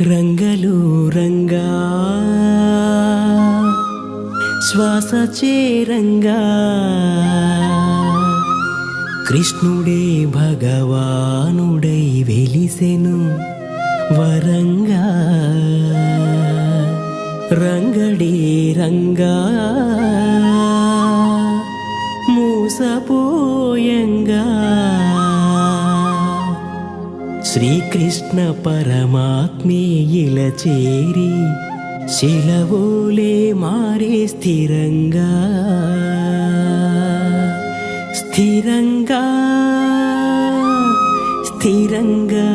రంగలు రంగా శ్వాస చేరంగా కృష్ణుడే భగవానుడై వెలిసెను వరంగా రంగడే రంగా మూసపోయంగా శ్రీకృష్ణ పరమాత్మే ఇలా చేరి శిలవోలే మారే స్థిరంగా స్థిరంగా స్థిరంగా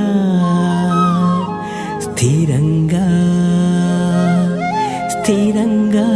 స్థిరంగా స్థిరంగా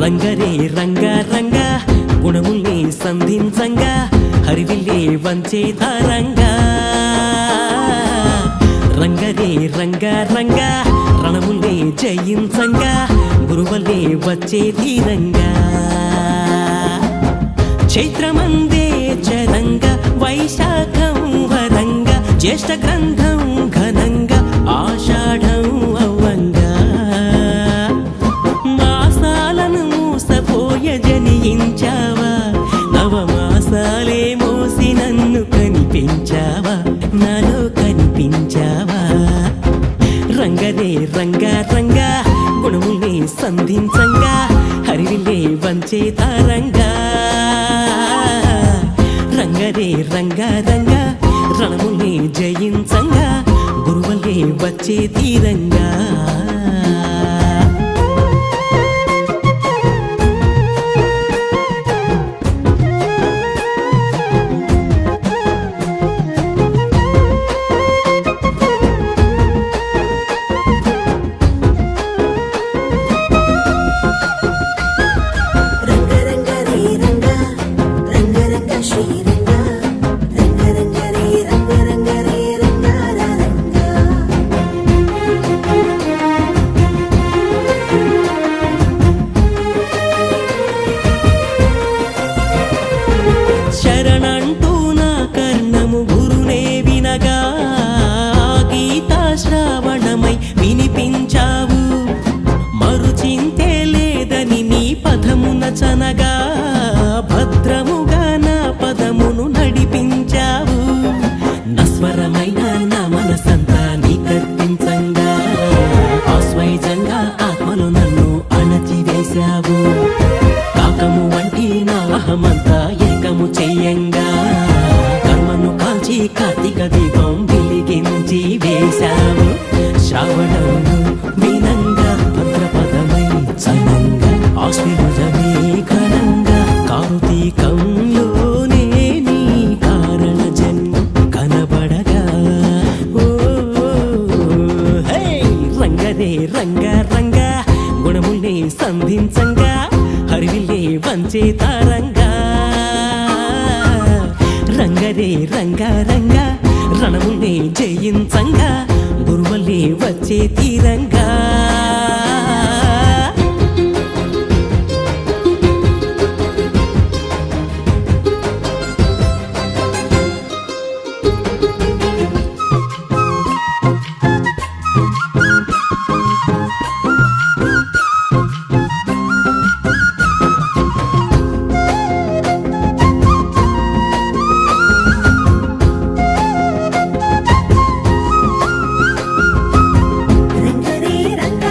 రంగరే రంగా రంగా గుణముల్ని సంధించంగా హరివిల్లే వంచే తారంగా రంగరే రంగా రంగా రణముల్ని జయించంగా గురువల్లే వచ్చే ధీరంగా చైత్రమందే చరంగా వైశాఖం వరంగా జ్యేష్ఠ గ్రంథం ఘనంగా ఆషాఢం అవ్వంగా జనించావా నవమాసాలే మోసి నన్ను కనిపించావా నాలో కనిపించావా రంగరే రంగా రంగా గుణముల్ని సంధించంగా హరివిల్లే వంచే తారంగా రంగరే రంగా రంగా రణముల్ని జయించంగా గురువల్లే వచ్చే తీరంగా శరణంటూ నా కర్ణము గురునే వినగా గీతా శ్రావణమై వినిపించావు మరుచింతే లేదని నీ పదమున చనగా భద్రముగా నా పదమును నడిపించావు నస్వరమైన నా మనసంతా నీ కర్పించంగా ఆస్వైజంగా ఆత్మలో నన్ను అణచివేశావు కాకము వంటి నా అహమంతా ఏకము చెయ్యంగా కర్మను కాల్చి కార్తీక దీపం వెలిగించి వేశావు శ్రావణం వినంగా భద్రపదమై చనంగా ఆశ్విజమే ఘనంగా కార్తీకంలోనే నీ కారణ జన్మ కనబడగా ఓ హే రంగరే రంగా రంగా గుణముల్ని సంధించంగా హరివిల్లే వంచే తారంగా రంగరే రంగా రంగా రణముల్ని జయించంగా గురువల్లే వచ్చే తీరంగా రంగరే రంగా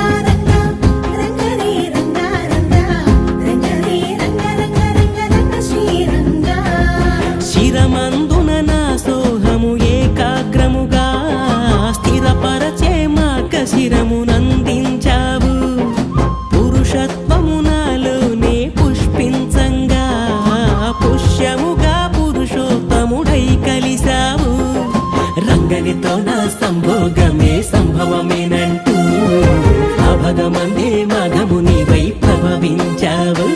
మగము నీవై ప్రభవించావు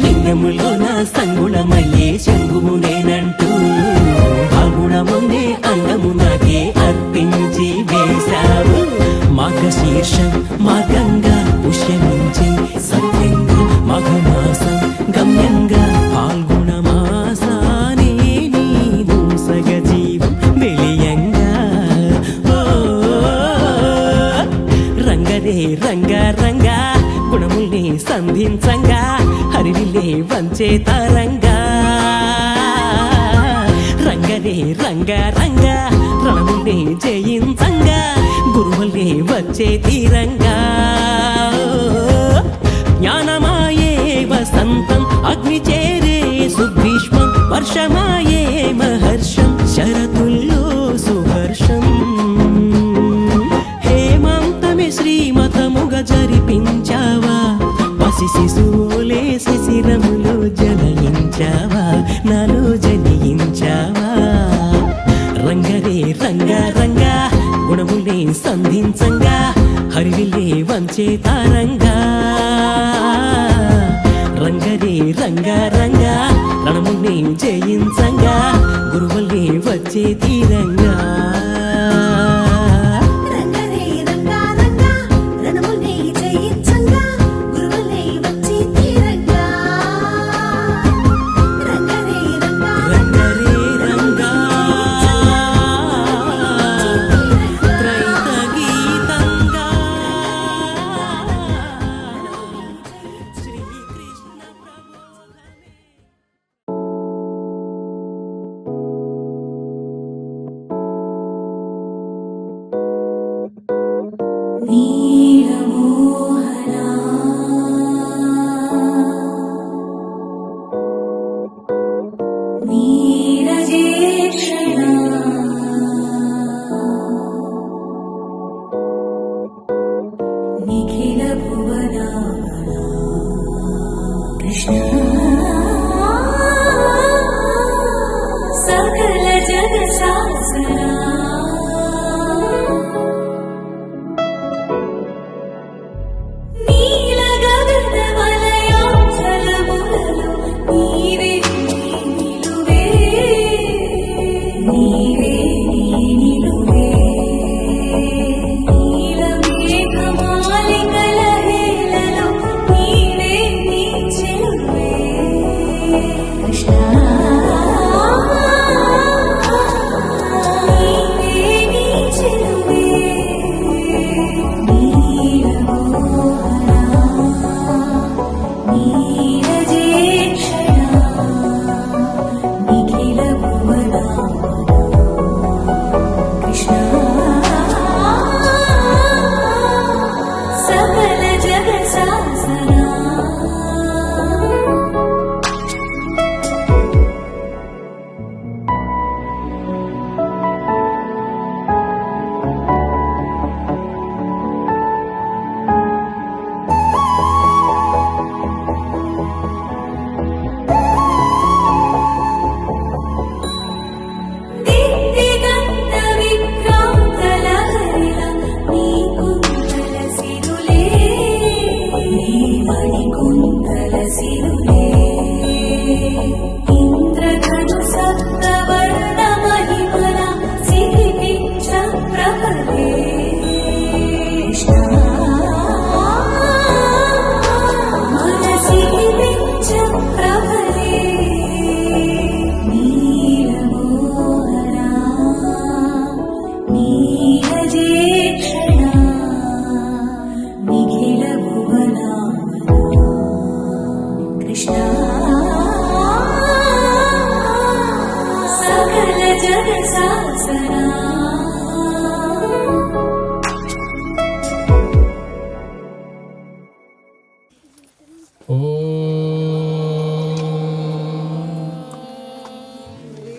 లింగములోన సంగుణమయ్యే శంభువు నేనంటూ ఆ గుణమునే అంగము నాకే అర్పించి వేశావు మార్గశీర్షం మార్గంగా పుష్యమించి సత్యంగా మఘమాసం గమ్యంగా పాల్గొన మాసానే నీవు సగజీవం వెలియంగా రంగరే రంగ రంగా గుణముల్ని సంధించంగా హరివిలే వంచే తరంగా రంగరే రంగ రంగ రణముల్ని జయించంగా గురువుల్ని వచ్చే తీరంగా జ్ఞానమాయే వసంతం అగ్ని చేరే సుగ్రీష్మం వర్షమాయే మహర్షం శరతుల్లో సుహర్షం హేమంతమే శ్రీమతముగ జరిపించావా పసి శిశువులే శిశిరములో జనయించావా నాలో జనియించావా రంగరే రంగ రంగ గుణములే సంధించంగా హరివిలే వంచే తారంగా రంగరే రంగ రంగ రణముల్ని జయించంగా గురువుల్ని వచ్చే తీరంగా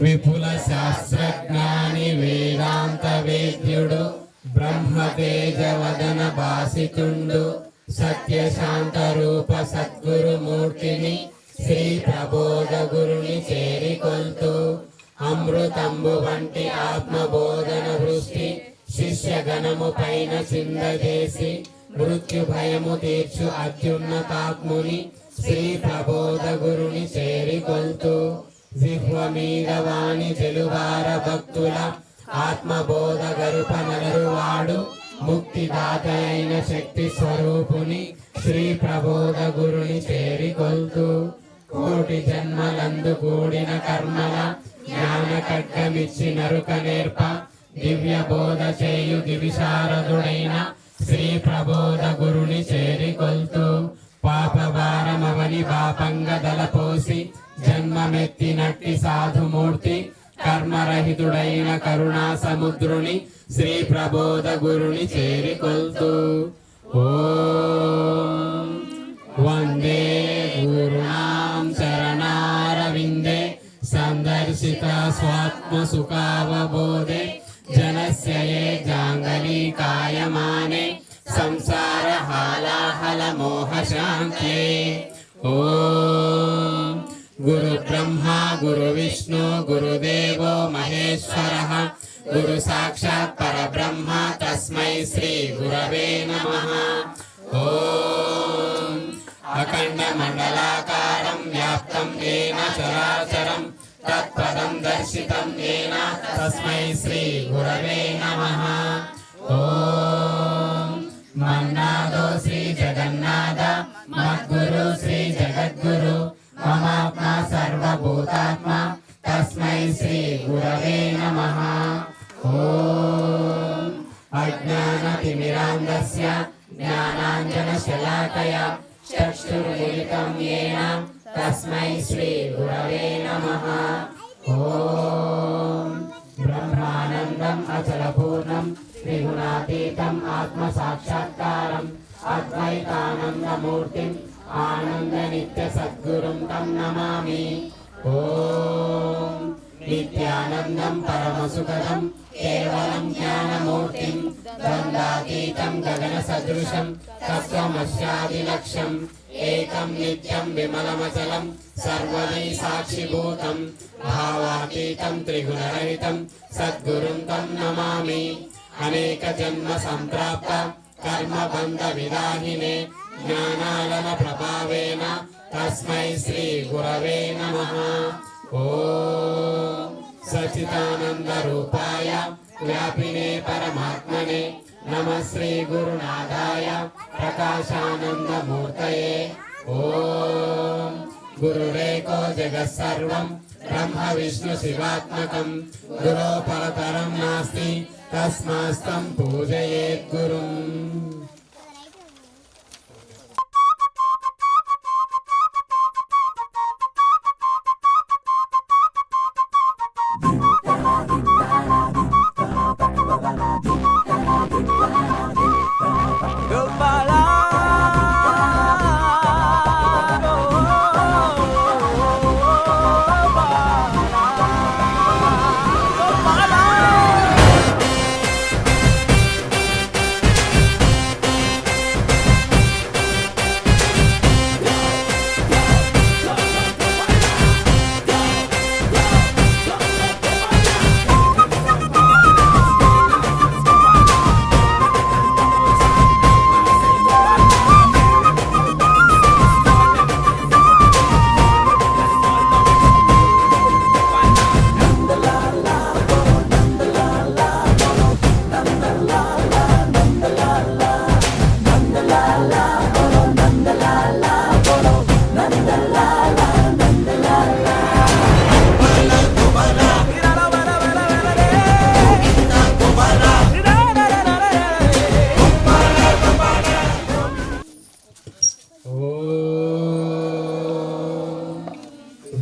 విపుల శాస్త్రజ్ఞాని వేదాంత వేద్యుడు బ్రహ్మతేజవదన భాసితుండు సత్యశాంత రూప సద్గురుమూర్తిని శ్రీ ప్రబోధ గురుని చేరికొల్తూ అమృతంబు వంటి ఆత్మబోధన వృష్టి శిష్యగణము పైన చిందజేసి మృత్యు భయము తీర్చు అత్యున్నతాత్ముని శ్రీ ప్రబోధ గురుని చేరికొల్తూ జిహ్వ మీద వాణి జలువార భక్తుల ఆత్మబోధ గరుప నలరువాడు ముక్తిదాత అయిన శక్తి స్వరూపుని శ్రీ ప్రబోధ గురుని చేరికొల్తూ కోటి జన్మలందు కూడిన కర్మల జ్ఞాన ఖడ్గమిచ్చి నరుక నేర్ప దివ్య బోధ చేయు దివిశారదుడైన శ్రీ ప్రబోధ గురుని చేరికొల్తూ పాప భారమవని పాపంగ దలపోసి జన్మమెత్తినట్టి సాధుమూర్తి కర్మరహితుడైన కరుణా సముద్రుని శ్రీ ప్రబోధ గురుని చేరికొల్తూ ఓం వందే గురుణాం శరణారవిందే సందర్శిత స్వాత్మ సుఖావబోధే జనస్య ఏ జాంగలీకాయమానే సంసార హాలాహల మోహ శాంత్యే ఓం గురు బ్రహ్మ గురు విష్ణు గురుదేవో మహేశ్వరః గురు సాక్షాత్ పరబ్రహ్మ తస్మై శ్రీ గురవే నమః ఓం అఖండ మండలాకారం వ్యాప్తం ఏన చరాచరం తత్పదం దర్శితం ఏన తస్మై శ్రీ గురవే నమః ఓం మన్నాదో శ్రీ జగన్నాథ మద్గురు శ్రీ జగద్గురు మమాత్మ సర్వభూతాత్మ తస్మై శ్రీ గురవే నమః ఓం అజ్ఞానతిమిరాంధస్య జ్ఞానాంజనశలాకయా చక్షుర్మిలితం యేన తస్మై శ్రీ గురవే నమః ఓం బ్రహ్మానందం అచలపూర్ణం త్రిగుణాతీతం ఆత్మసాక్షాత్కారం అద్వైతానందమూర్తిం ఆనంద నిత్య సద్గురుం తం నమామి ఓం నిత్యానందం పరమసుఖదం కేవలం జ్ఞానమూర్తిం ద్వంద్వాతీతం గగన సదృశం తత్వమస్యాదిలక్ష్యం ఏకం నిత్యం విమలమచలం సర్వదై సాక్షిభూతం భావాతీతం త్రిగుణరహితం సద్గురుం తం నమామి అనేక జన్మ సంప్రాప్త కర్మబంధ విదాహినే జ్ఞానాలన ప్రభావేన తస్మై శ్రీ గురవే నమః ఓం సచిదానంద రూపాయ వ్యాపినే పరమాత్మనే నమః శ్రీ గురునాథాయ ప్రకాశానందమూర్తయే ఓం గురురేకో జగత్సర్వం బ్రహ్మ విష్ణు శివాత్మకం గురో పరతరం నాస్తి తస్మాస్తం పూజయేత్ గురుం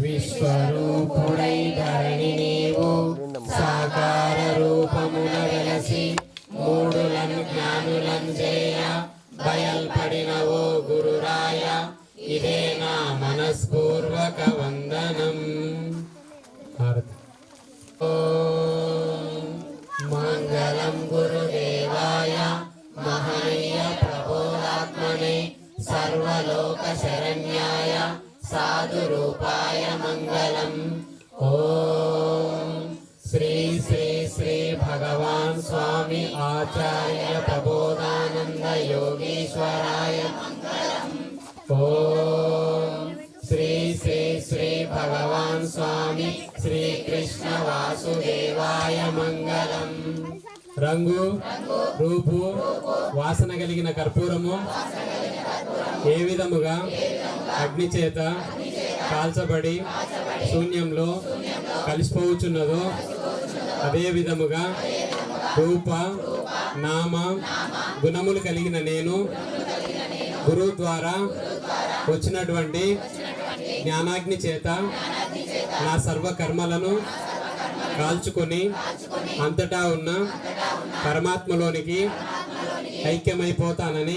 విశ్వరూపుడై ధరణి నీవు సాకార రూపమున వెలసి మూడులను జ్ఞానులను చేయ బయల్పడిన ఓ గురురాయ ఇదే నా మనస్పూర్వక వందనం. ఓం మంగళం గురుదేవాయ మహనీయ ప్రబోధాత్మనే సర్వలోక శరణ్యాయ సాధు రూపాయ మంగళం. ఓం శ్రీ శ్రీ శ్రీ భగవాన్ స్వామి ఆచార్య ప్రబోధానంద योगीश्वराय ओम श्री श्री श्री भगवान स्वामी श्री कृष्ण वासुदेवाय मंगलम। రంగు రూపు వాసన కలిగిన కర్పూరము ఏ విధముగా అగ్ని చేత కాల్చబడి శూన్యంలో కలిసిపోవచ్చున్నదో అదే విధముగా రూప నామ గుణములు కలిగిన నేను గురువు ద్వారా వచ్చినటువంటి జ్ఞానాగ్ని చేత నా సర్వ కర్మలను కాల్చుకొని అంతటా ఉన్న పరమాత్మలోనికి ఐక్యమైపోతానని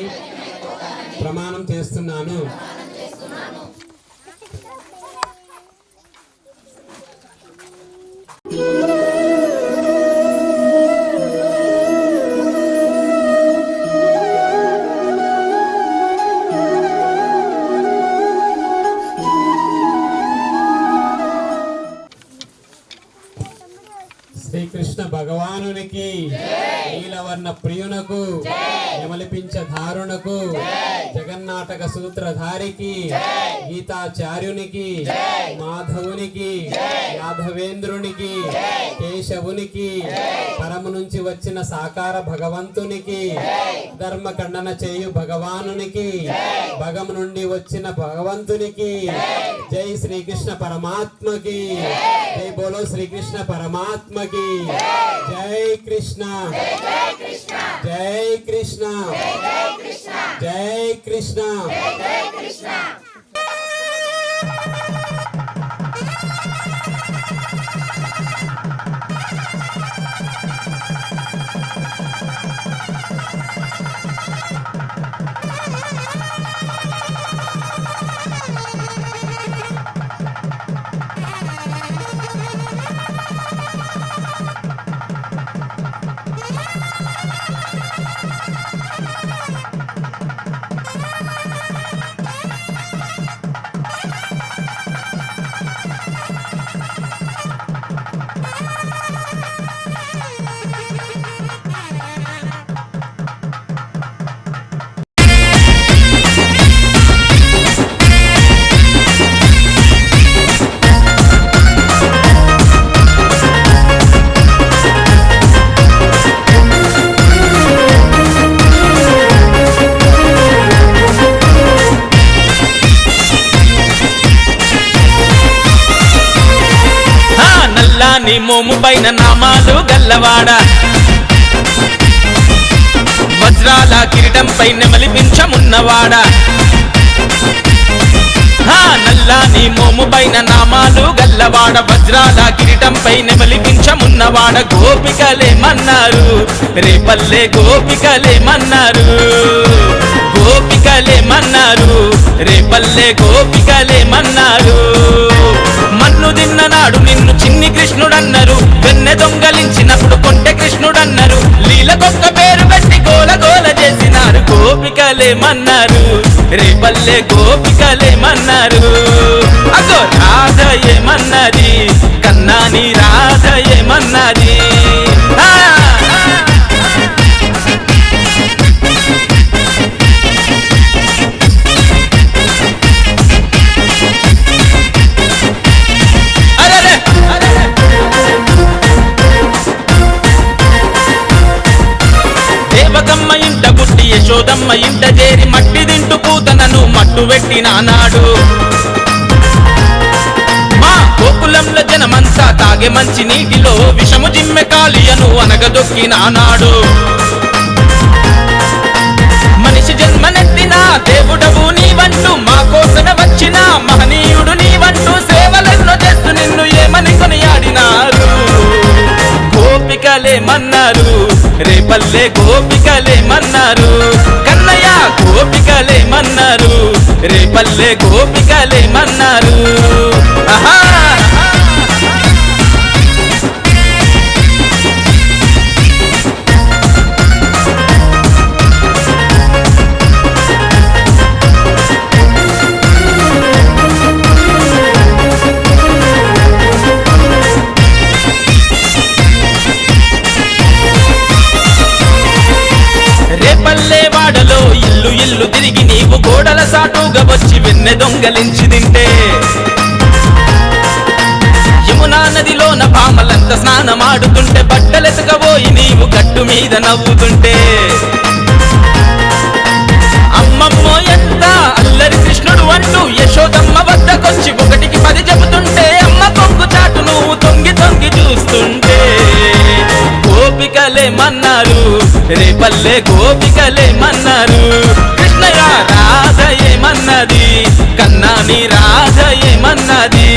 ప్రమాణం చేస్తున్నాను. శ్రీకృష్ణ భగవానునికి నీలవర్ణ ప్రియునకు యమలిపించ ధారునకు జగన్నాటక సూత్రధారికి గీతాచార్యునికి మాధవునికి యాదవేంద్రునికి కేశవునికి పరము నుంచి వచ్చిన సాకార భగవంతునికి ధర్మఖండన చేయు భగవానునికి భగం నుండి వచ్చిన భగవంతునికి జై శ్రీకృష్ణ పరమాత్మకి జై బోలో శ్రీకృష్ణ పరమాత్మకి జై కృష్ణ జై కృష్ణ జై కృష్ణ. నీ మోము పైన నామాలు గల్లవాడ వజ్రాల కిరీటం పైన మలిపించమున్నవాడ నల్లాని మోము పైన నామాలు గల్లవాడ వజ్రాల కిరీటం పైన మలిపించమున్నవాడ గోపికలేమన్నారు రేపల్లె గోపికలేమన్నారు గోపికలేమన్నారు రేపల్లె గోపికలేమన్నారు మన్ను తిన్ననాడు నిన్ను చిన్ని కృష్ణుడన్నారు వెన్నె దొంగలించినప్పుడు కొంటె కృష్ణుడన్నారు లీలకొక్క పేరు పెట్టి గోల గోల చేసినారు గోపికలేమన్నారు రేపల్లె గోపికలేమన్నారు అగో రాధ ఏమన్నది కన్నాని రాధ ఏమన్నది యశోదమ్మ ఇంట చేరి మట్టి తింటూ పూతనను మట్టు పెట్టినానాడు మా గోకులంలో జనమంతా తాగే మంచి నీటిలో విషము జిమ్మె కాళియను అనగదొక్కినానాడు మనిషి జన్మనెత్తిన దేవుడవు నీవంటూ మా కోసమే వచ్చిన మహనీయుడు నీవంటూ సేవలెన్నో చేస్తూ నిన్ను ఏమని కొనియాడినారు గోపికలేమన్నారు రేపల్లె గోపికలేమన్నారు కన్నయ్య గోపికలేమన్నారు రేపల్లె గోపికలేమన్నారు ఆహా సాటుగా వచ్చి వెన్నె దొంగలించి తింటే యమునా నదిలోన భామలంత స్నానమాడుతుంటే బట్టలెతకబోయి నీవు గట్టు మీద నవ్వుతుంటే అమ్మమ్మో ఎంత అల్లరి కృష్ణుడు అంటూ యశోదమ్మ వద్దకొచ్చి 1కి 10 చెబుతుంటే అమ్మ కొంగు చాటు నువ్వు తొంగి తొంగి చూస్తుంటే గోపికలేమన్నారు రేపల్లె గోపికలేమన్నారు కృష్ణయ్య రాధ ఏమన్నది కన్నాని రాధ ఏమన్నది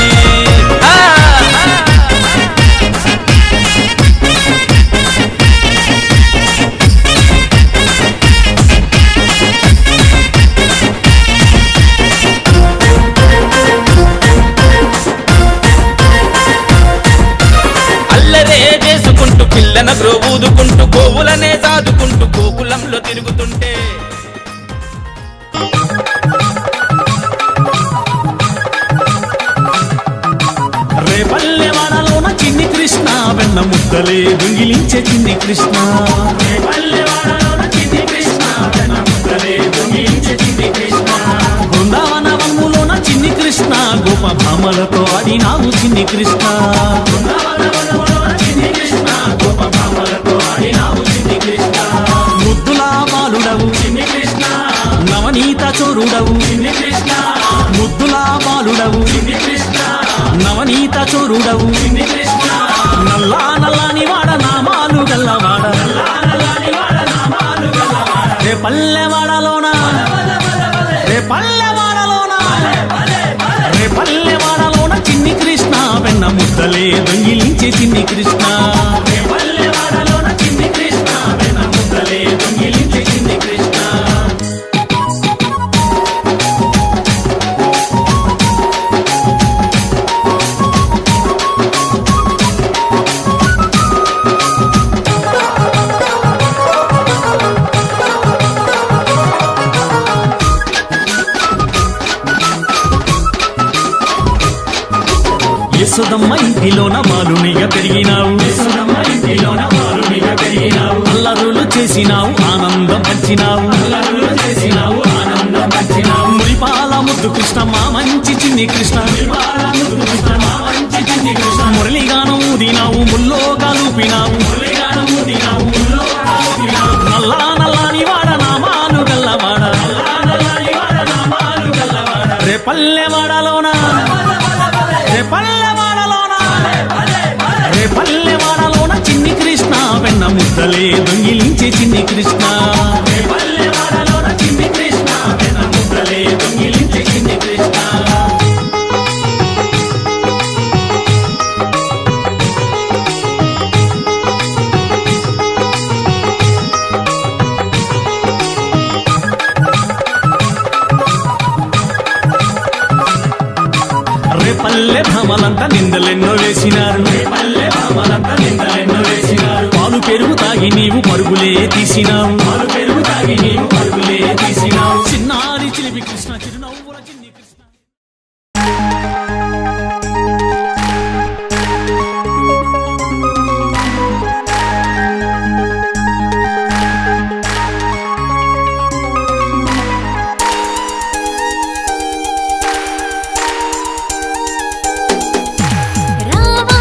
చేసుకుంటూ పిల్లన గ్రోబూదుకుంటూ గోవులనే సాదుకుంటూ గోకులంలో తిరుగుతుంటే రేపల్లె వాడలోన చిన్ని కృష్ణ వెన్న ముద్దలే దొంగిలించే చిన్ని కృష్ణ రేపల్లె వాడలోన చిన్ని కృష్ణ వెన్న ముద్దలే దొంగిలించే చిన్ని కృష్ణ బృందావన వనములోన చిన్ని కృష్ణ గోప భామలతో ఆడినావు చిన్ని కృష్ణ బృందావన వనములోన చిన్ని కృష్ణ గోప భామలతో ఆడినావు చిన్ని కృష్ణ ముద్దులా బాలుడవు చిన్ని కృష్ణ నవనీత చోరుడవు చిన్ని కృష్ణ ముద్దులా బాలుడవు చిన్ని కృష్ణ నవనీత చోరుడవు నల్లా నల్లాని వాడ నామాలు గల్లవాడ రే పల్లెవాడలోన రే పల్లెవాడలోన రే పల్లెవాడలోన చిన్ని కృష్ణ వెన్న ముద్దలే దొంగిలించే చిన్ని కృష్ణ రే పల్లెవాడలోన చిన్ని కృష్ణ వెన్న ముద్దలే దొంగిలించే చిన్ని కృష్ణ యశోదమ్మ ఇంటిలోన బాలునిగా పెరిగినావు యశోదమ్మ ఇంటిలోన బాలునిగా పెరిగినావు అల్లరులు చేసినావు ఆనందం పంచినావు అల్లరులు చేసినావు ఆనందం పంచినావు మురిపాల ముద్దు కృష్ణ మా మంచి చిన్ని కృష్ణ మురిపాల ముద్దు కృష్ణ మా మంచి చిన్ని కృష్ణ మురళిగానం ఊదినావు ముల్లో కలుపినావు మురళిగానం ఊదినావు ముల్లో కలుపినావు నల్లా నల్లాని వాడ నామాలు గల్లవాడ నల్లా నల్లాని వాడ నామాలు గల్లవాడ రే పల్లెవాడలోన రే పల్లెవాడలోన చిన్ని కృష్ణ వెన్న ముద్దలే దొంగిలించే చిన్ని కృష్ణ రే పల్లెవాడలోన చిన్ని కృష్ణ వెన్న ముద్దలే దొంగిలించే చిన్ని కృష్ణ పల్లె భామలంతా నిందలెన్నో వేసినారు పల్లె భామలంతా నిందలెన్నో వేసినారు పాలు పెరుగు తాగి నీవు పరుగులే తీసినావు పాలు పెరుగు తాగి నీవు పరుగులే తీసినావు చిన్నారి చిలిపి కృష్ణ చిరునవ్వుల చిన్ని కృష్ణ రావా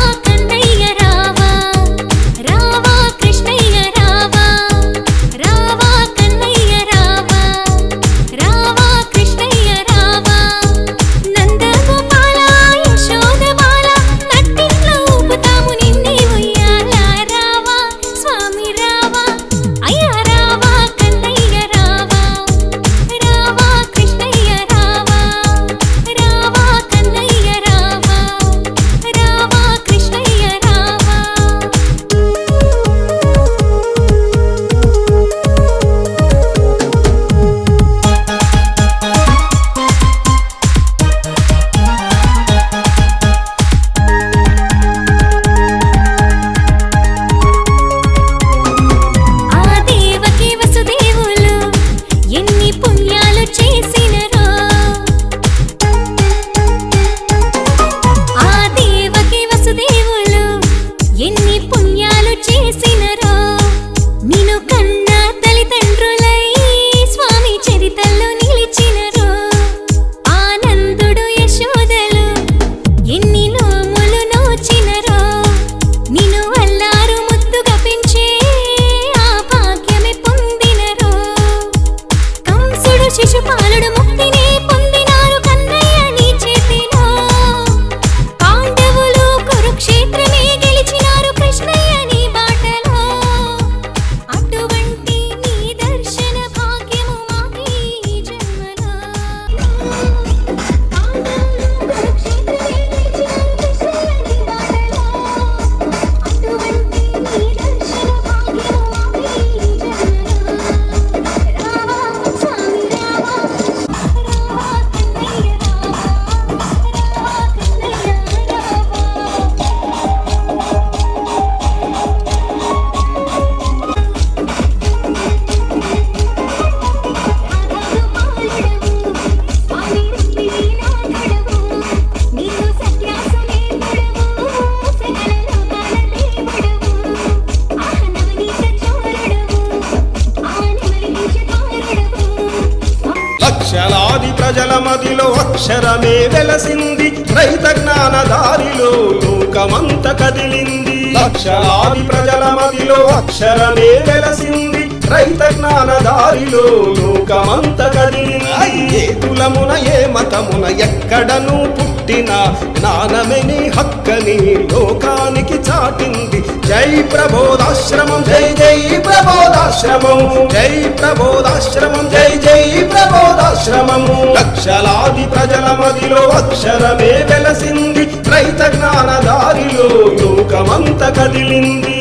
ప్రజల మదిలో అక్షరమే వెలసింది రైత జ్ఞాన దారిలో లోకమంత కదిలింది లక్షలాది ప్రజల మదిలో అక్షరమే వెలసింది రైత జ్ఞాన దారిలో లోకమంత కదిలింది ఏ కులమున ఏ మతమున ఎక్కడను పుట్టిన జ్ఞానమే నీ హక్కని లోకానికి చాటింది జై ప్రబోధాశ్రమం జై జై ప్రబోధాశ్రమం జై ప్రబోధాశ్రమం జై జై ప్రబోధాశ్రమం లక్షలాది ప్రజల మదిలో అక్షరమే వెలసింది రైత జ్ఞాన దారిలో లోకమంత కదిలింది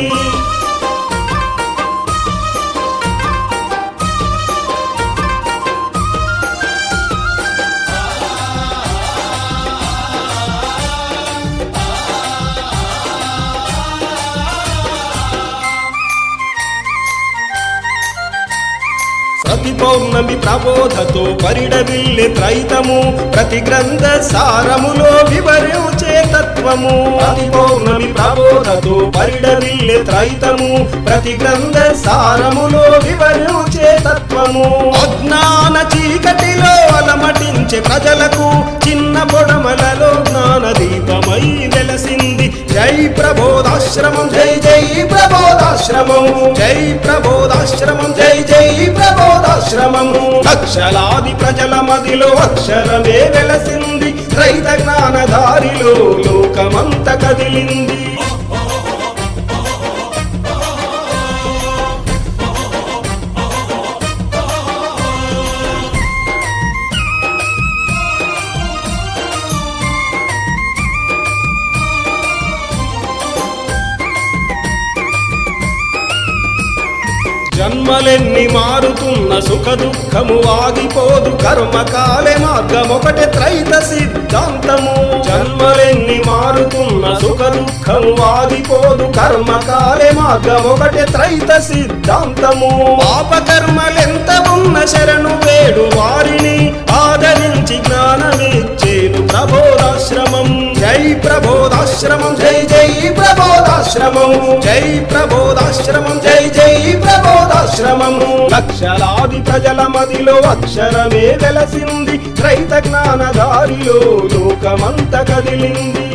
ప్రతి పౌర్ణమి ప్రబోధతో పరిడవిల్లే త్రైతము ప్రతి గ్రంథ సారములో వివరించే తత్వము ప్రతి పౌర్ణమి ప్రబోధతో పరిడవిల్లే త్రైతము ప్రతి గ్రంథ సారములో వివరించే తత్వము అజ్ఞాన చీకటిలో అలమటించే ప్రజలకు చిన్న పొడమలలో జ్ఞాన దీపమై వెలసింది జై ప్రబోధాశ్రమం జై జై ప్రబోధాశ్రమం జై ప్రబోధాశ్రమం జై జై ప్రబోధాశ్రమం లక్షలాది ప్రజల మదిలో అక్షరమే వెలసింది రైత జ్ఞాన దారిలో లోకమంత కదిలింది జన్మలెన్ని మారుతున్న సుఖ దుఃఖము ఆగిపోదు కర్మకాలే మార్గం ఒకటే త్రైత సిద్ధాంతము జన్మలెన్ని మారుతున్న సుఖ దుఃఖము ఆగిపోదు కర్మకాలే మార్గం ఒకటే త్రైత సిద్ధాంతము పాపకర్మలెంత ఉన్న శరణు వేడు వారిని ఆదరించి జ్ఞానమిచ్చేను ప్రబోధాశ్రమం జై ప్రబోధాశ్రమం జై జై ప్రబోధాశ్రమం జై ప్రబోధాశ్రమం జై జై ప్రబోధాశ్రమం లక్షలాది ప్రజల మదిలో అక్షరమే వెలసింది రైత జ్ఞాన దారిలో లోకమంత కదిలింది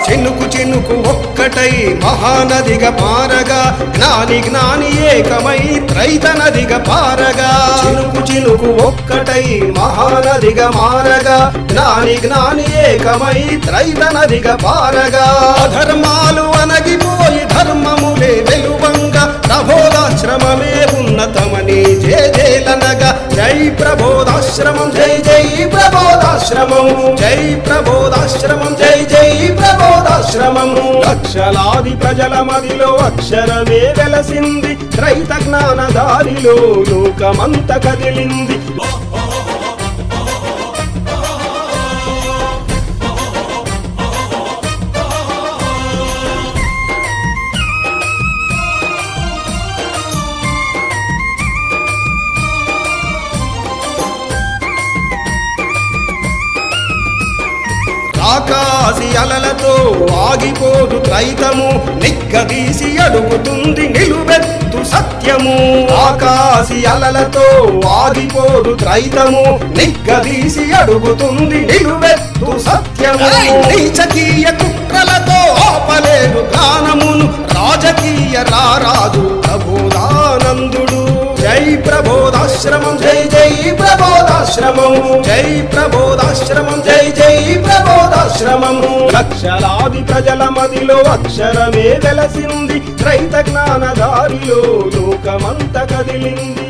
చినుకు చినుకు ఒక్కటై మహానదిగా పారగా జ్ఞాని జ్ఞాని ఏకమై త్రైత నదిగా పారగా చినుకు చినుకు ఒక్కటై మహానదిగా మారగా జ్ఞాని జ్ఞాని ఏకమై త్రైత నదిగా పారగా అధర్మాలు అనగిపోయి ధర్మములే వెలువంగా ప్రబోధాశ్రమమే ఉన్నతమని జేజేలనగా జై ప్రబోధాశ్రమం జై జై ప్రబోధాశ్రమం జై ప్రబోధాశ్రమం జై జై ప్రబోధాశ్రమం లక్షలాది ప్రజల మదిలో అక్షరమే వెలసింది రైత జ్ఞాన దారిలో లోకమంత కదిలింది ఆకాశి అలలతో ఆగిపోదు త్రైతము నిగ్గదీసి అడుగుతుంది నిలువెత్తు సత్యము ఆకాశి అలలతో ఆగిపోదు త్రైతము నిగ్గదీసి అడుగుతుంది నిలువెత్తు సత్యము నీచకీయ కుట్రలతో ఆపలేరు జ్ఞానమును రాజకీయ రారాజు ప్రబోధానందుడు జై ప్రబోధాశ్రమం జై జై ప్రబోధాశ్రమం జై ప్రబోధాశ్రమం జై జై ప్రబోధాశ్రమం లక్షలాది ప్రజల మదిలో అక్షరమే వెలసింది రైత జ్ఞాన దారిలో లోకమంత కదిలింది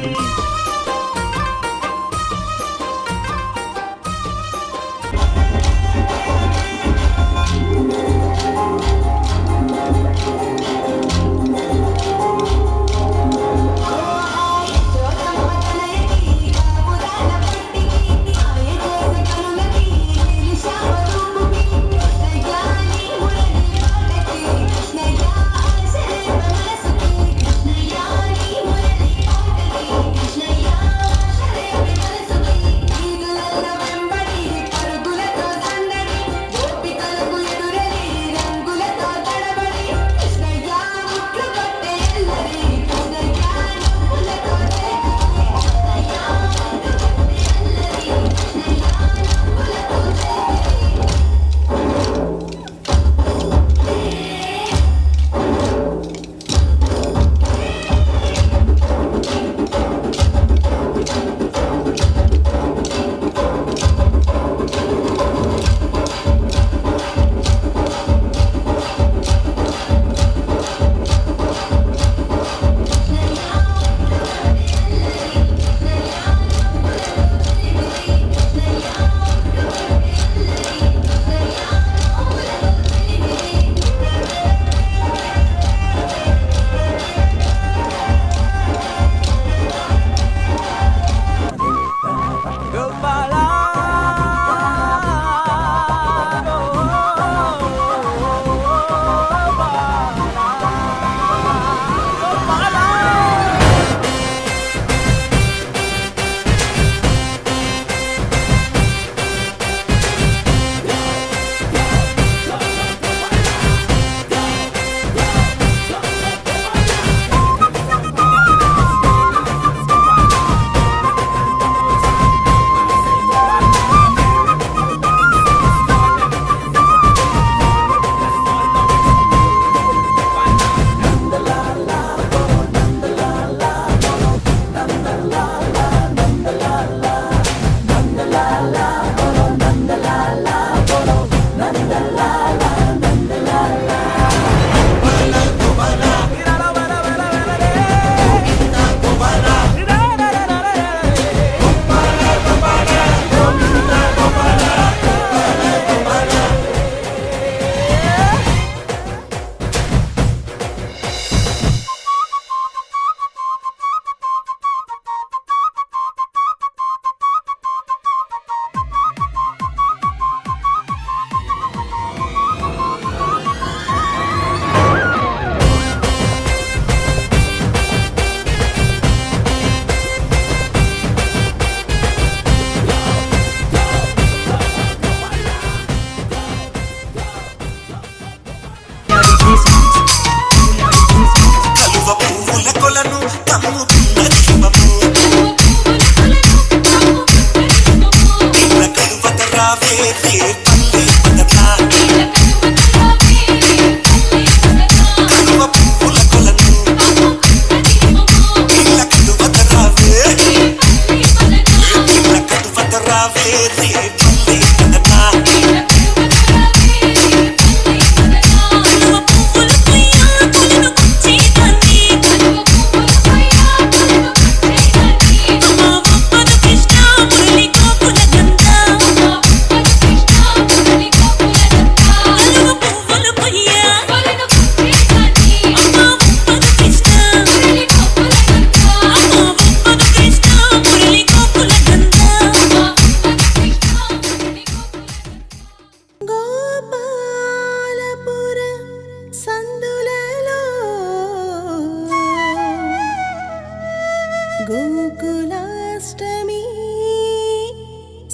గోకులాష్టమి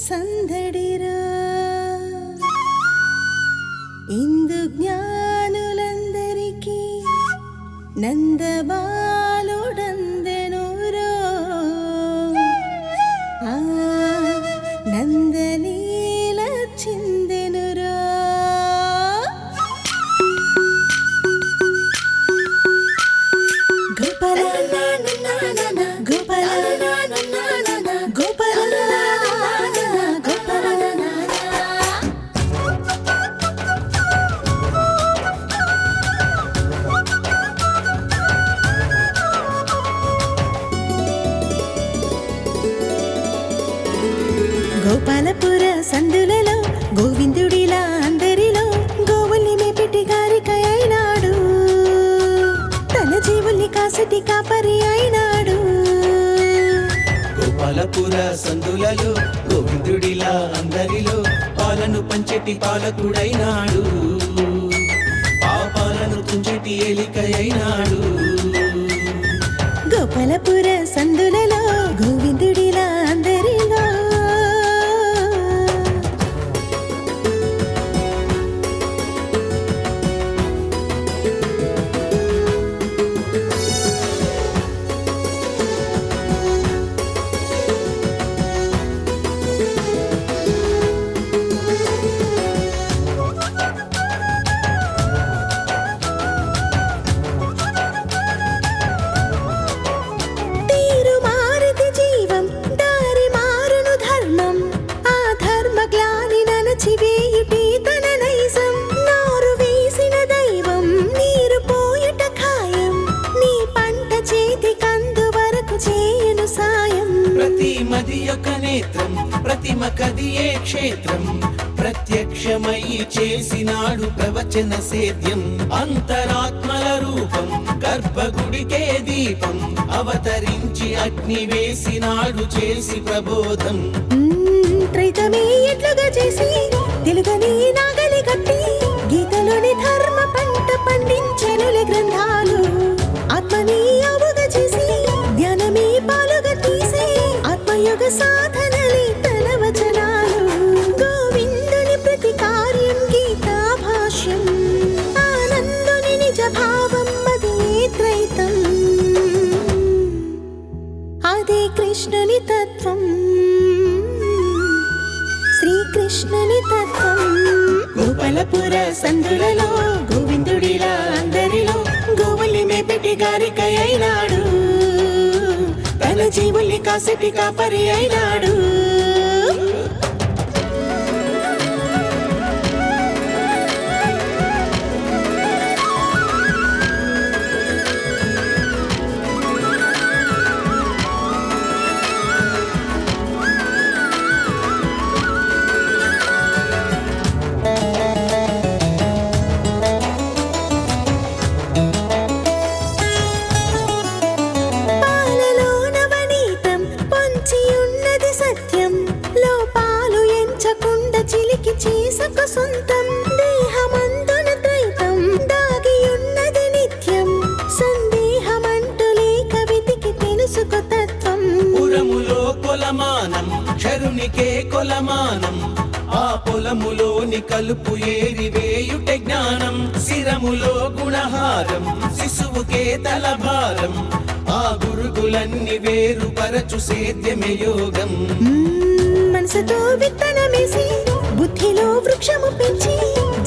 సందడిరా ఇందు జ్ఞానులందరికీ నందబాలుడందెనురో ఆ నందలీల చిందెనురో గోపాల గోపాల గోపాల గోపాలపుర సందులలో గోవిందుడిలా అందరిలో గోవుల్ని మేపిటి గారికై అయినాడు తన జీవుల్ని కాసటి కాపరి అయినాడు గోపాలపుర సందులలో గోవిందుడిలా అందరిలో పాలను పంచెటి పాలకుడైనాడు పాపాలను తుంచెటి ఏలికై అయినాడు గోపాలపుర సందులలో గోవిందుడిలా అందరిలో ప్రతిమ కదియే క్షేత్రం ప్రత్యక్షమై చేసినాడు ప్రవచన సేద్యం అంతరాత్మల రూపం గర్భగుడికే దీపం అవతరించి అగ్ని వేసినాడు చేసి ప్రబోధం త్రైతమే ఎట్లుగా చేసి తెలుగని నాగలి కట్టి గీతలోని ధర్మ పంట పండించెనులే గ్రంథాలు ఆత్మని అవుగా చేసి ధ్యానమే పాలుగా తీసి ఆత్మయోగ సాధనలే తన వచనాలు గోవిందుని ప్రతి కార్యం గీతా భాష్యం ఆనందుని నిజ భావం అదే త్రైతం అదే కృష్ణుని తత్వం శ్రీకృష్ణుని తత్వం గోపాలపుర సందులలో గోవిందుడిలా అందరిలో గోవుల్ని మేపెట్టి గారికై అయినాడు తన జీవుల్ని కాసటి కాపరి అయినాడు. పాలలో నవనీతం పొంచి ఉన్నది సత్యం, లోపాలు ఎంచకుండా చిలికి చేసుకు సొంతం. దేహమందున ద్వైతం దాగి ఉన్నది నిత్యం, సందేహమంటూ లేక వెతికి తెలుసుకో తత్వం. పురములో కొలమానం క్షరునికే కొలమానం, ఆ పొలములోని కలుపు ఏరివేయుట జ్ఞానం. శిరములో గుణహారం శిశువుకే తలభారం, ఆ గురుగులన్నీ వేరుపరచు సేద్యమే యోగం. మనసుతో విత్తనమేసి బుద్ధిలో వృక్షము పెంచి,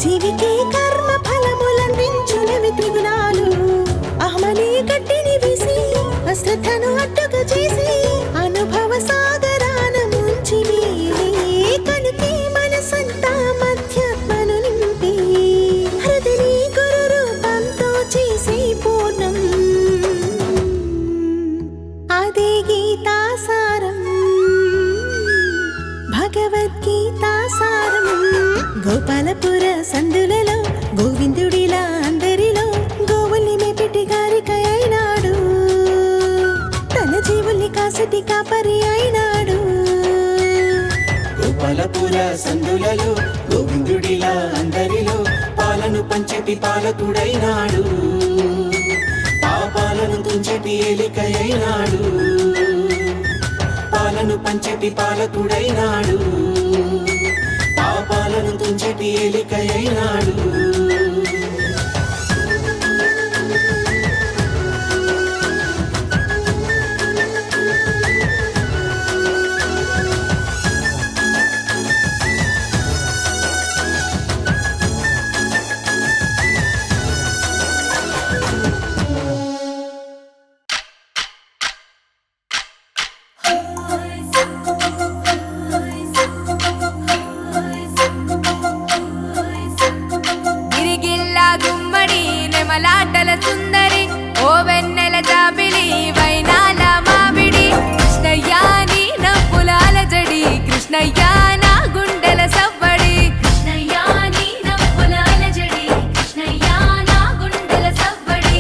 జీవికే కర్మ ఫలములందించునవి త్రిగుణాలు. అహమనే గట్టిని వేసి అశ్రద్ధను అడ్డుగా చేసి, అనుభవ సాగరాన ముంచి వేలే కనుకే మనసంతా మధ్యాత్మను నింపి, హృదయని గురు రూపంతో చేసి పూర్ణం. అదే గీతాసారం, భగవద్గీతాసారం. గోపాలపుర సందులలో గోవిందుడిలా అందరిలో గోవుల్ని మేపిటి గారిక అయినాడు, తన జీవుల్ని కాసటి కాపరి అయినాడు. గోపాలపుర సందులలో గోవిందుడిలా అందరిలో పాలను పంచటి పాలకుడైనాడు, పాపాలను తుంచటి ఏలిక అయినాడు. పాలను పంచటి పాలకుడైనాడు, పాపాలను తుంచటి ఏలిక అయినాడు. గిరిగిల్లా గుమ్మడి నెమలాటల సుందరి, ఓ వెన్నెల జాబిలి వైనాల మామిడి. కృష్ణయ్య నీ నవ్వులాల జడి, కృష్ణయ్య నా గుండెల సవ్వడి. కృష్ణయ్య నీ నవ్వులాల జడి, కృష్ణయ్య నా గుండెల సవ్వడి.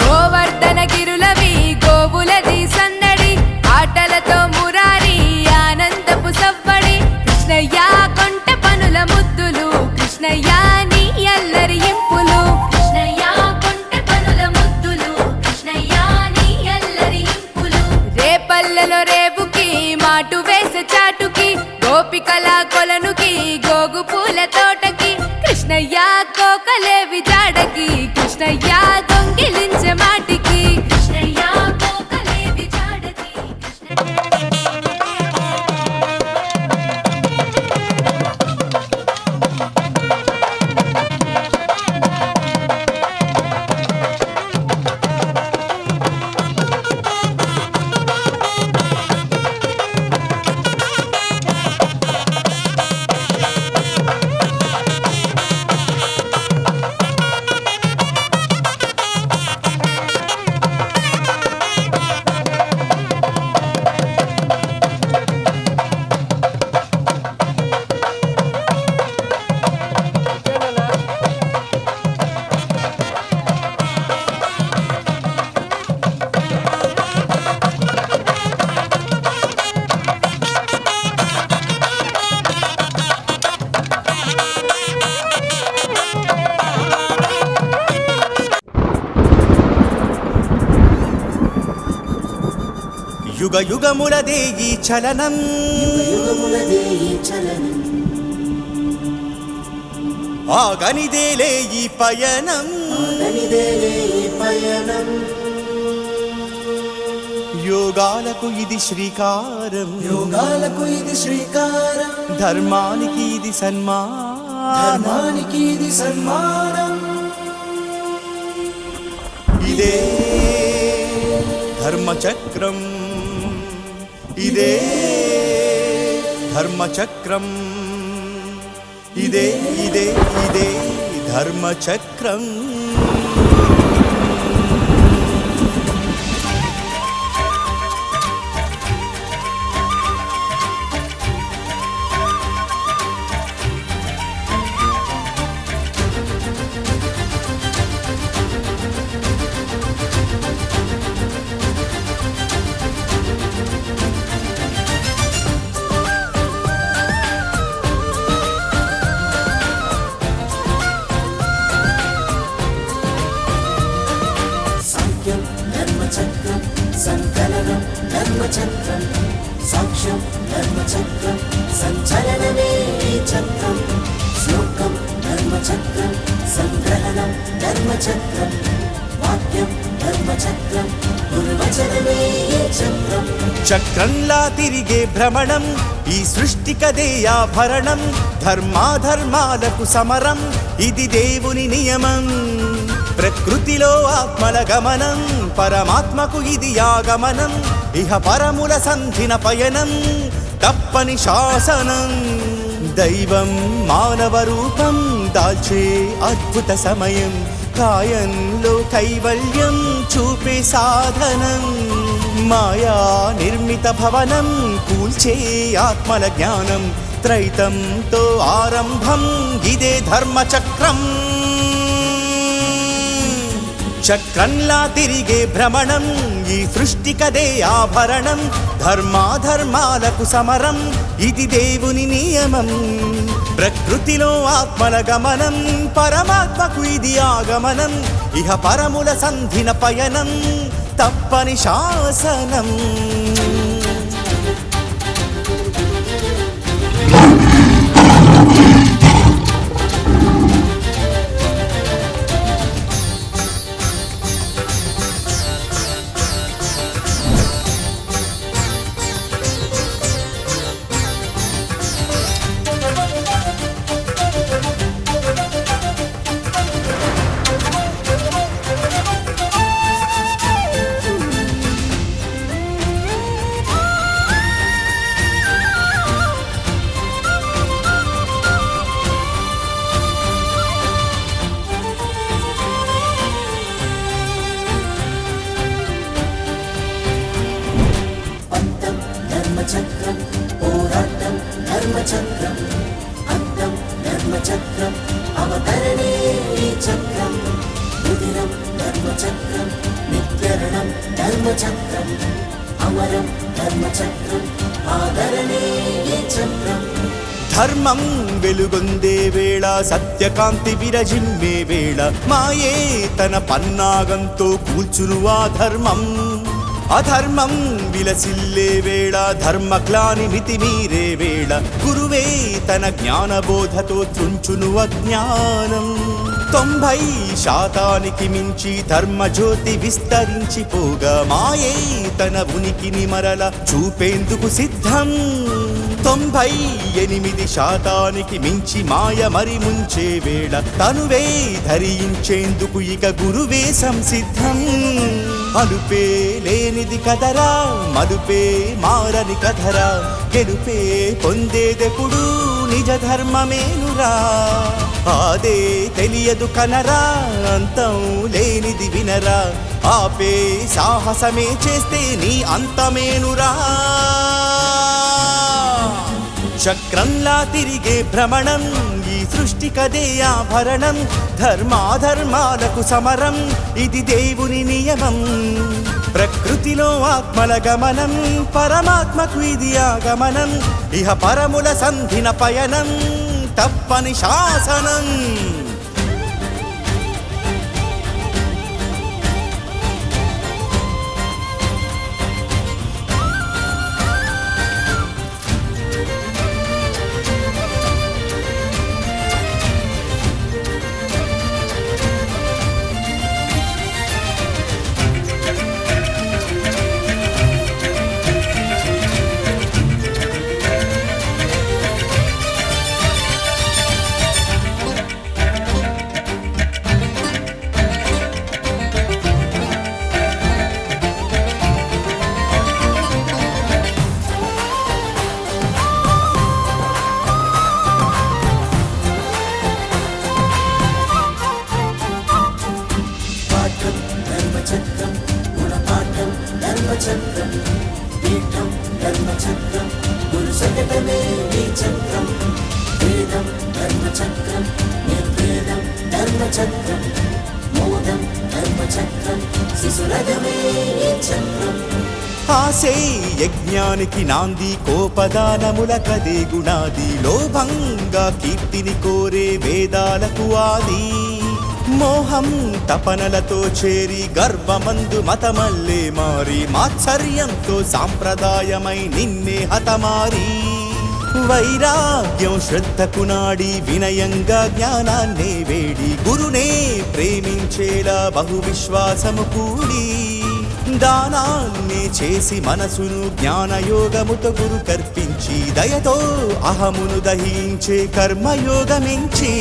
గోవర్ధన గిరులవి గోవులది సందడి, ఆటలతో మురారి ఆనందపు సవ్వడి. కృష్ణయ్య కొంట పనుల ముద్దులు, కృష్ణయ్య నీ అల్లరి ఇంపులు. కృష్ణయ్య కొంట పనుల ముద్దులు, కృష్ణయ్య నీ అల్లరి ఇంపులు. రేపల్లెలో రేవుకి మాటు వేసే చాటుకి, గోపికల కొలనుకి గోగు పూల తోటకి. కృష్ణయ్య కోకలేవి జాడకి, కృష్ణయ్య దొంగిలించే మాటికి. కృష్ణయ్య కోకలేవి జాడకి, యుగ యుగములదే ఈ చలనం, ఆగనిదేలే ఈ పయనం. యోగాలకు ఇది శ్రీకారం, యోగాలకు ఇది శ్రీకారం, ధర్మానికి ఇది సన్మానం, ధర్మానికి ఇది సన్మానం. ఇదే ధర్మచక్రం, ఇదే ధర్మచక్రం, ఇదే ఇదే ఇదే ధర్మచక్రం. సాంఖ్యం ధర్మచక్రం, సంకలనం ధర్మచక్రం, సాక్ష్యం ధర్మచక్రం, సంచలనమే ఈ చక్రం. శ్లోకం ధర్మచక్రం, సంగ్రహణం ధర్మచక్రం, వాక్యం ధర్మచక్రం, గురువచనమే ఈ చక్రం. చక్రంలా తిరిగే భ్రమణం ఈ సృష్టికదే ఆభరణం, ధర్మాధర్మాలకు సమరం ఇది దేవుని నియమం. ప్రకృతిలో ఆత్మల గమనం, పరమాత్మకు ఇది ఆగమనం, ఇహ పరముల సంధిన పయనం తప్పని శాసనం. దైవం మానవ రూపం దాల్చే అద్భుత సమయం, కాయంలో కైవల్యం చూపే సాధనం. మాయా నిర్మిత భవనం కూల్చే ఆత్మల జ్ఞానం, త్రైతంతో ఆరంభం ఇదే ధర్మచక్రం. చక్రంలా తిరిగే భ్రమణం ఈ సృష్టికదే ఆభరణం, ధర్మాధర్మాలకు సమరం ఇది దేవుని నియమం. ప్రకృతిలో ఆత్మల గమనం, పరమాత్మకు ఇది ఆగమనం, ఇహ పరముల సంధిన పయనం తప్పని శాసనం. పంతం ధర్మచక్రం, పోరాటం ధర్మచక్రం, అంతం ధర్మచక్రం, అవతరణే ఈ చక్రం. రుదిరం ధర్మచక్రం, నిత్యరణం ధర్మచక్రం, అమరం ధర్మచక్రం, ఆదరణే ఈ చక్రం. ధర్మం వెలుగొందే వేళ, సత్యకాంతి విరజిమ్మే వేళ, మాయే తన పన్నాగంతో కూల్చును ఆ ధర్మం. అధర్మం విలసిల్లే వేళ, ధర్మగ్లాని మితిమీరే వేళ, గురువే తన జ్ఞానబోధతో తుంచును అజ్ఞానం. 90% మించి ధర్మజ్యోతి విస్తరించిపోగా, మాయే తన ఉనికిని మరల చూపేందుకు సిద్ధం. 98% మించి మాయ మరి ముంచే వేళ, తనువే ధరించేందుకు ఇక గురువే సంసిద్ధం. అలుపే లేనిది కదరా, మలుపే మారని కథరా, గెలుపే పొందేదెప్పుడు నిజ ధర్మమేనురా. ఆదే తెలియదు కనరా, అంతం లేనిది వినరా, ఆపే సాహసమే చేస్తే నీ అంతమేనురా. చక్రంలా తిరిగే భ్రమణం ఈ సృష్టికదే ఆభరణం, ధర్మాధర్మాలకు సమరం ఇది దేవుని నియమం. ప్రకృతిలో ఆత్మల గమనం, పరమాత్మకు ఇది ఆగమనం, ఇహ పరముల సంధిన పయనం తప్పని శాసనం. ధర్మచక్రం గురు సకటమే ఈ చక్రం వేదం ధర్మచక్రం నిర్వేదం ధర్మచక్రం మోదం ధర్మచక్రం శిశురగమే ఈ చక్రం ఆసే యజ్ఞానికి నాంది కోపదానముల కదే గుణాది లోభంగా కీర్తిని కోరే వేదాలకు ఆది మోహం తపనలతో చేరి గర్వమందు మతమల్లే మారి మాత్సర్యంతో సాంప్రదాయమై నిన్నే హతమారి వైరాగ్యం శ్రద్ధకు నాడి వినయంగా జ్ఞానాన్నే వేడి గురునే ప్రేమించేలా బహు విశ్వాసము కూడి దానాన్నే చేసి మనసును జ్ఞానయోగముతో గురు కర్పించి దయతో అహమును దహించే కర్మయోగమించి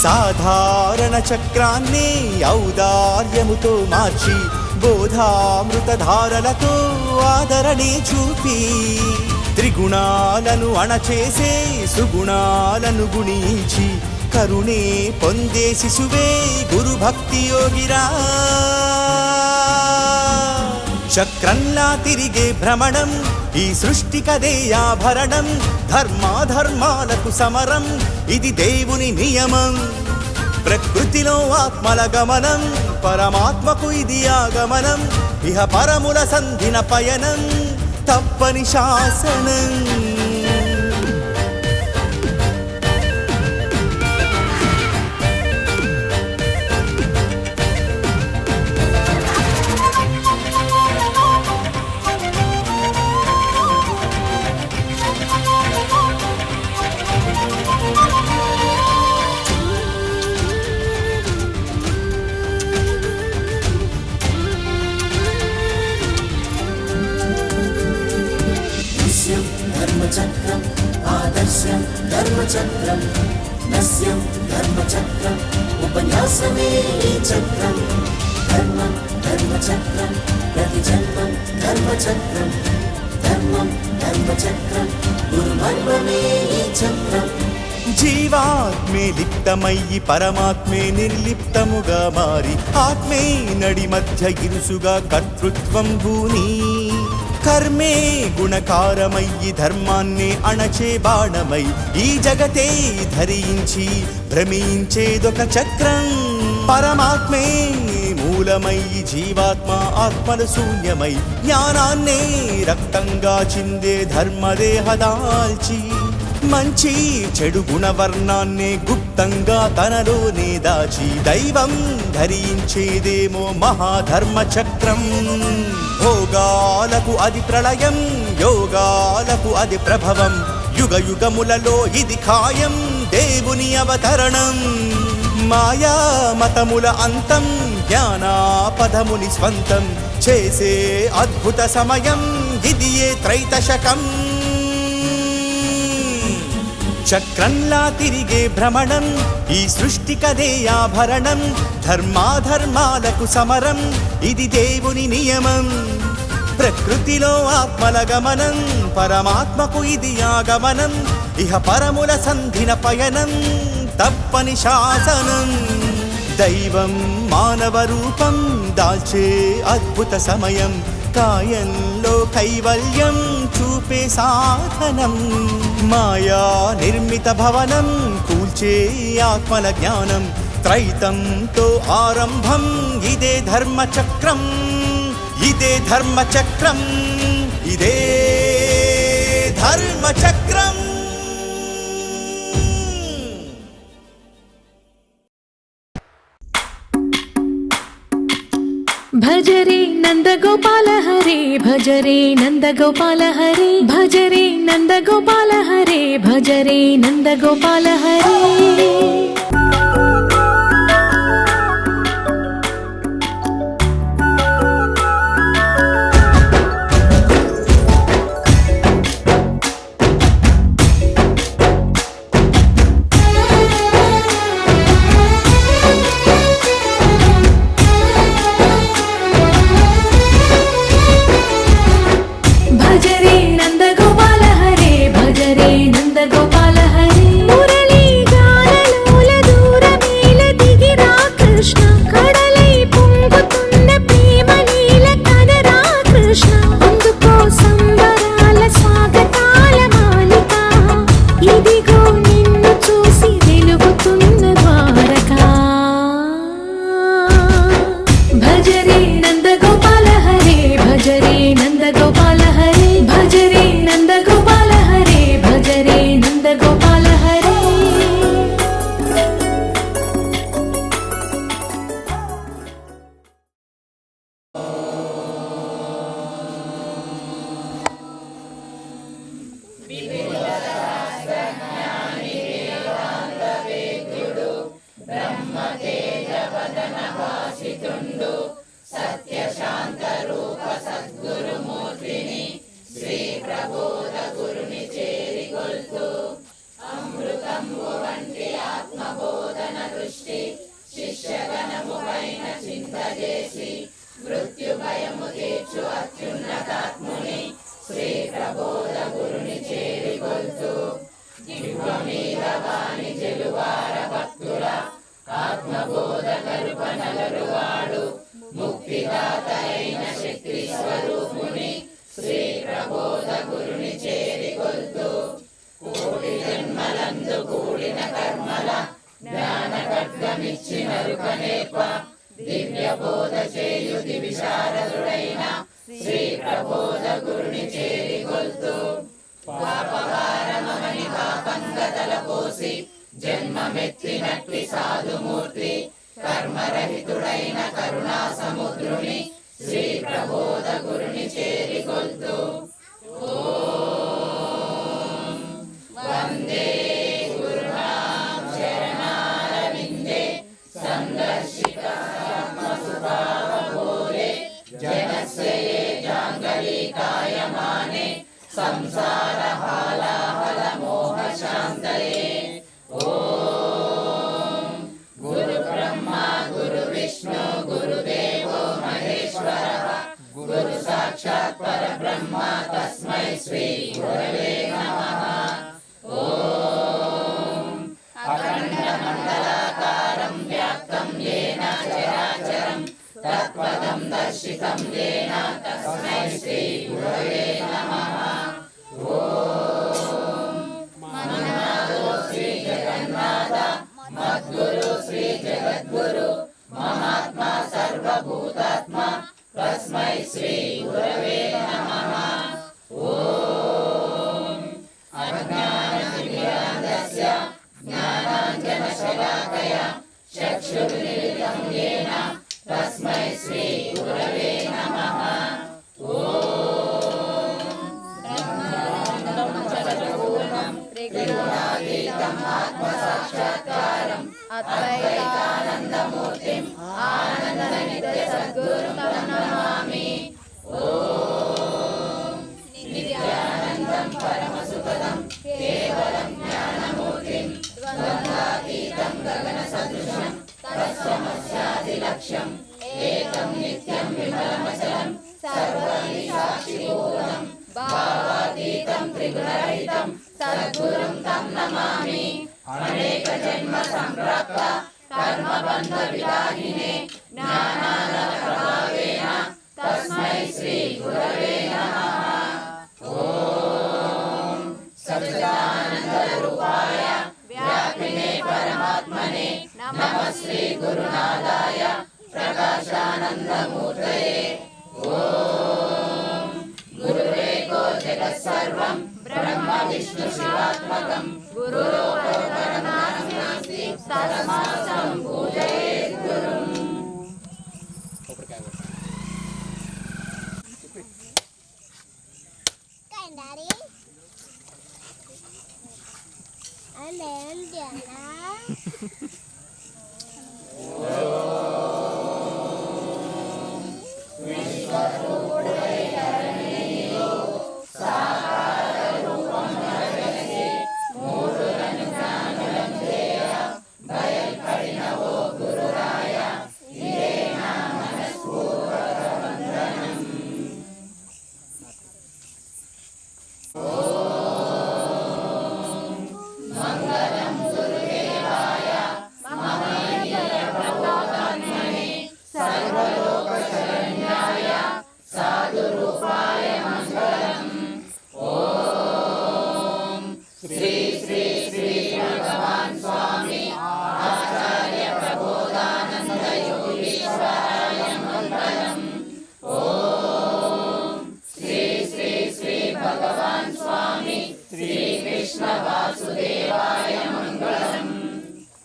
సాధారణ చక్రాన్నే ఔదార్యముతో మార్చి బోధామృతధారలతో ఆదరణే చూపి త్రిగుణాలను అణచేసే సుగుణాలను గుణించి కరుణే పొందే శిశువే గురు భక్తి యోగిరా చక్రంలా తిరిగే భ్రమణం ఈ సృష్టి కదేయాభరణం ధర్మాధర్మాలకు సమరం ఇది దేవుని నియమం ప్రకృతిలో ఆత్మల గమనం పరమాత్మకు ఇది ఆగమనం ఇహ పరముల సంధిన పయనం తప్పని శాసనం ధర్మచక్రం ఆదర్శం ధర్మచక్రం నస్యం ధర్మచక్రం ఉపన్యాసమే ఈ చక్రం ధర్మం ధర్మచక్రం ప్రతి జన్మం ధర్మచక్రం ధర్మం ధర్మచక్రం గురుమర్మమే ఈ చక్రం జీవాత్మే లిప్తమయ్యి పరమాత్మే నిర్లిప్తముగా మారి ఆత్మే నడి మధ్య ఇరుసుగా కర్తృత్వం భూని కర్మే గుణకారమయ్యి ధర్మాన్ని అణచే బాణమై ఈ జగతే ధరించి భ్రమించేదొక చక్రం పరమాత్మే మూలమయ్యి జీవాత్మ ఆత్మలు శూన్యమై జ్ఞానాన్నే రక్తంగా చిందే ధర్మదేహదాల్చి మంచి చెడు గుణవర్ణాన్నే గుప్తంగా తనలోనే దాచి దైవం ధరించేదేమో మహాధర్మ చక్రం భోగాలకు అది ప్రళయం యోగాలకు అది ప్రభవం యుగ యుగములలో ఇది ఖాయం దేవుని అవతరణం మాయా మతముల అంతం జ్ఞానాపదముని స్వంతం చేసే అద్భుత సమయం ఇది ఏ త్రైతశకం చక్రంలా తిరిగే భ్రమణం ఈ సృష్టి కదేయాభరణం ధర్మాధర్మాలకు సమరం ఇది దేవుని నియమం ప్రకృతిలో ఆత్మల గమనం పరమాత్మకు ఇది ఆగమనం ఇహ పరముల సంధిన పయనం తప్పని శాసనం దైవం మానవ రూపం దాల్చే అద్భుత సమయం కాయంలో కైవల్యం చూపే సాధనం మాయా నిర్మిత భవనం కూల్చే ఆత్మల జ్ఞానం త్రైతంతో ఆరంభం ఇదే ధర్మచక్రం ఇదే ధర్మచక్రం ఇదే ధర్మచక్రం భజరే నందగోపాల హరే భజరే నందగోపాల హరే భజరే నందగోపాల హరే భజరే నందగోపాల హరే భజరే నందగోపాల హరే భజరే నందగోపాల హరే మురళీ గాన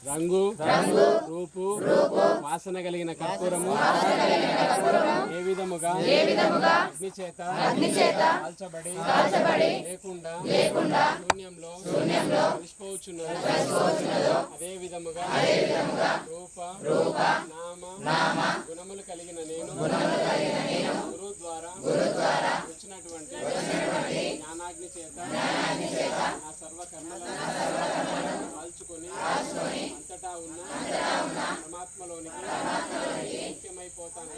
రంగు రూపు వాసన కలిగిన కర్పూరము ఏ విధముగా అగ్ని చేత కాల్చబడి లేకుండా శూన్యంలో నిష్పోచున్నదో అదే విధముగా రూప నామ గుణములు కలిగిన నేను గురువు ద్వారా వచ్చినటువంటి జ్ఞానాగ్ని చేత నా సర్వకర్మలను కాల్చుకొని అంతటా ఉన్న పరమాత్మలోనికి ఐక్యమైపోతాను